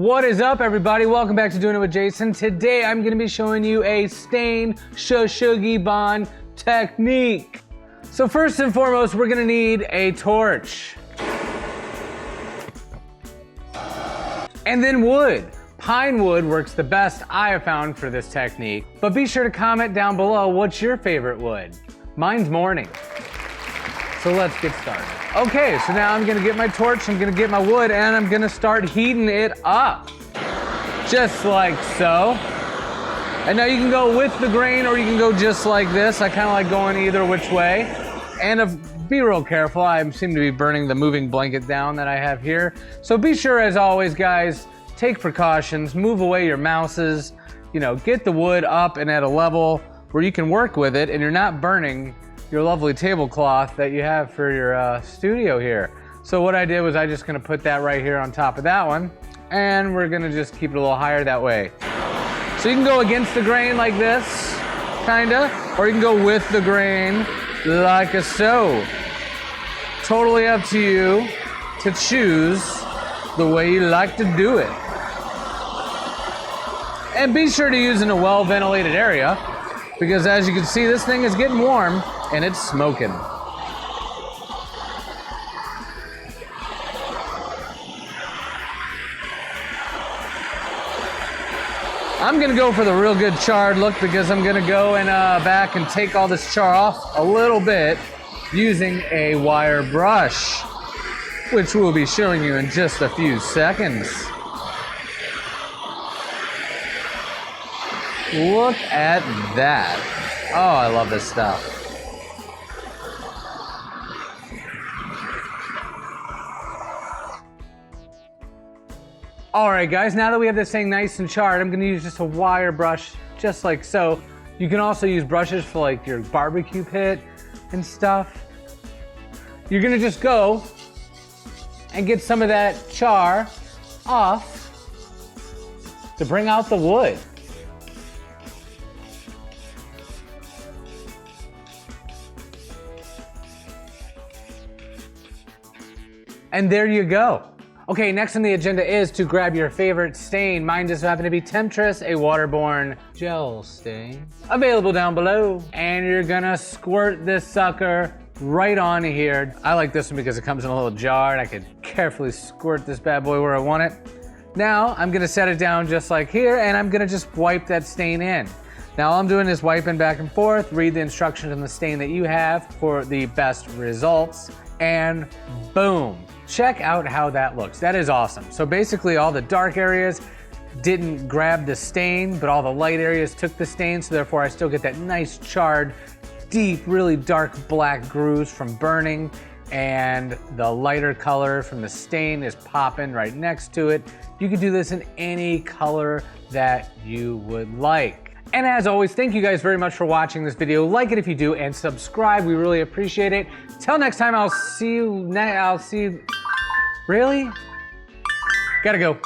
What is up, everybody? Welcome back to Doing It with Jason. Today I'm going to be showing you a stain shou-sugi-ban technique. So first and foremost, we're going to need a torch. And then wood. Pine wood works the best I have found for this technique. But be sure to comment down below what's your favorite wood. Mine's morning. So let's get started. Okay, so now I'm gonna get my torch, I'm gonna get my wood, and I'm gonna start heating it up. Just like so. And now you can go with the grain or you can go just like this. I kinda like going either which way. And be real careful, I seem to be burning the moving blanket down that I have here. So be sure, as always, guys, take precautions, move away your mouses, get the wood up and at a level where you can work with it and you're not burning your lovely tablecloth that you have for your studio here. So what I did was I'm just gonna put that right here on top of that one, and we're gonna just keep it a little higher that way. So you can go against the grain like this, kinda, or you can go with the grain like so. Totally up to you to choose the way you like to do it. And be sure to use in a well-ventilated area, because as you can see, this thing is getting warm and it's smoking. I'm gonna go for the real good charred look because I'm gonna go and back and take all this char off a little bit using a wire brush, which we'll be showing you in just a few seconds. Look at that. Oh, I love this stuff. All right, guys, now that we have this thing nice and charred, I'm gonna use just a wire brush, just like so. You can also use brushes for like your barbecue pit and stuff. You're gonna just go and get some of that char off to bring out the wood. And there you go. Okay, next on the agenda is to grab your favorite stain. Mine just happened to be Temptress, a waterborne gel stain. Available down below. And you're gonna squirt this sucker right on here. I like this one because it comes in a little jar and I can carefully squirt this bad boy where I want it. Now, I'm gonna set it down just like here and I'm gonna just wipe that stain in. Now all I'm doing is wiping back and forth, read the instructions on the stain that you have for the best results, and boom. Check out how that looks. That is awesome. So basically all the dark areas didn't grab the stain, but all the light areas took the stain, so therefore I still get that nice charred, deep, really dark black grooves from burning, and the lighter color from the stain is popping right next to it. You can do this in any color that you would like. And as always, thank you guys very much for watching this video. Like it if you do, and subscribe. We really appreciate it. Till next time, I'll see you. Really? Gotta go.